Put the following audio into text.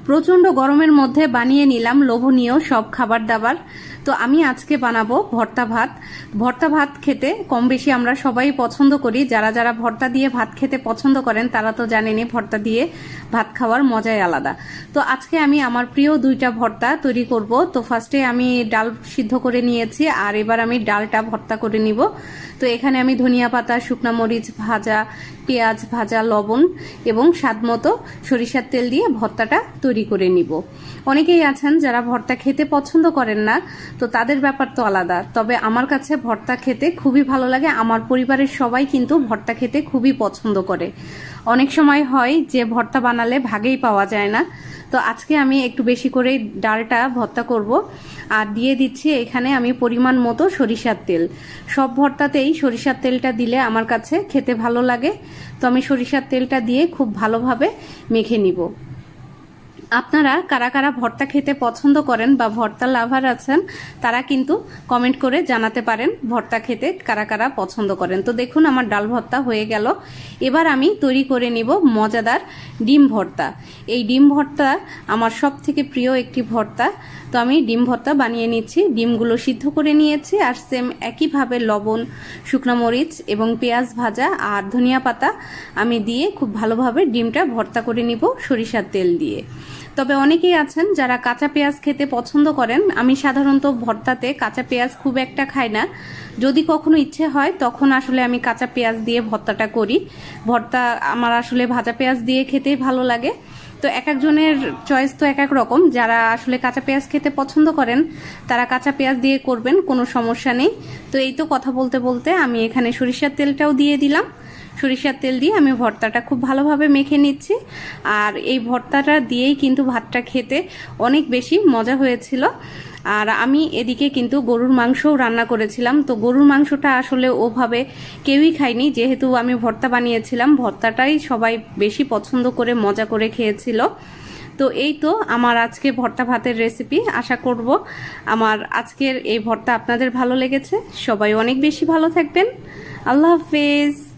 প্রচন্ড গরমের মধ্যে বানিয়ে নিলাম লোভনীয় সব খাবার দাবার। তো আমি আজকে বানাবো ভর্তা ভাত। ভর্তা ভাত খেতে কম বেশি আমরা সবাই পছন্দ করি। যারা যারা ভর্তা দিয়ে ভাত খেতে পছন্দ করেন তারা তো জানেনই ভর্তা দিয়ে ভাত খাওয়ার মজাই আলাদা। তো আজকে আমি আমার প্রিয় দুইটা ভর্তা তৈরি করব। তো ফার্স্টে আমি ডাল সিদ্ধ করে নিয়েছি, আর এবার আমি ডালটা ভর্তা করে নিব। তো এখানে আমি ধনিয়া পাতা, শুকনা মরিচ ভাজা, পেঁয়াজ ভাজা, লবণ এবং স্বাদমতো সরিষার তেল দিয়ে ভর্তাটা তৈরি করে নিব। অনেকেই আছেন যারা ভর্তা খেতে পছন্দ করেন না, তো তাদের ব্যাপার তো আলাদা। তবে আমার কাছে ভর্তা খেতে খুবই ভালো লাগে। আমার পরিবারের সবাই কিন্তু ভর্তা খেতে খুবই পছন্দ করে। অনেক সময় হয় যে ভর্তা বানালে ভাগেই পাওয়া যায় না। তো আজকে আমি একটু বেশি করে ডালটা ভর্তা করব, আর দিয়ে দিচ্ছি এখানে আমি পরিমাণ মতো সরিষার তেল। সব ভর্তাতেই সরিষার তেলটা দিলে আমার কাছে খেতে ভালো লাগে। তো আমি সরিষার তেলটা দিয়ে খুব ভালোভাবে মেখে নিব। আপনারা কারা কারা ভর্তা খেতে পছন্দ করেন বা ভর্তা লাভার আছেন তারা কিন্তু কমেন্ট করে জানাতে পারেন ভর্তা খেতে কারা কারা পছন্দ করেন। তো দেখুন আমার ডাল ভর্তা হয়ে গেল। এবার আমি তৈরি করে নিব মজাদার ডিম ভর্তা। এই ডিম ভর্তা আমার সব থেকে প্রিয় একটি ভর্তা। তো আমি ডিম ভর্তা বানিয়ে নিচ্ছি। ডিমগুলো সিদ্ধ করে নিয়েছি, আর সেম একইভাবে লবণ, শুকনো মরিচ এবং পেঁয়াজ ভাজা আর ধনিয়া পাতা আমি দিয়ে খুব ভালোভাবে ডিমটা ভর্তা করে নিব সরিষার তেল দিয়ে। তবে অনেকেই আছেন যারা কাঁচা পেঁয়াজ খেতে পছন্দ করেন। আমি সাধারণত ভর্তাতে কাঁচা পেঁয়াজ খুব একটা খাই না। যদি কখনো ইচ্ছে হয় তখন আসলে আমি কাঁচা পেঁয়াজ দিয়ে ভর্তাটা করি। ভর্তা আমার আসলে ভাজা পেঁয়াজ দিয়ে খেতেই ভালো লাগে। তো এক একজনের চয়েস তো এক এক রকম। যারা আসলে কাঁচা পেঁয়াজ খেতে পছন্দ করেন তারা কাঁচা পেঁয়াজ দিয়ে করবেন, কোনো সমস্যা নেই। তো এই তো কথা বলতে বলতে আমি এখানে সরিষার তেলটাও দিয়ে দিলাম। সরিষার তেল দিয়ে আমি ভর্তাটা খুব ভালোভাবে মেখে নিচ্ছি। আর এই ভর্তাটা দিয়েই কিন্তু ভাতটা খেতে অনেক বেশি মজা হয়েছিল। আর আমি এদিকে কিন্তু গরুর মাংসও রান্না করেছিলাম। তো গরুর মাংসটা আসলে ওভাবে কেউই খায়নি, যেহেতু আমি ভর্তা বানিয়েছিলাম। ভর্তাটাই সবাই বেশি পছন্দ করে মজা করে খেয়েছিল। তো এই তো আমার আজকে ভর্তা ভাতের রেসিপি। আশা করব আমার আজকের এই ভর্তা আপনাদের ভালো লেগেছে। সবাই অনেক বেশি ভালো থাকবেন। আল্লাহ হাফেজ।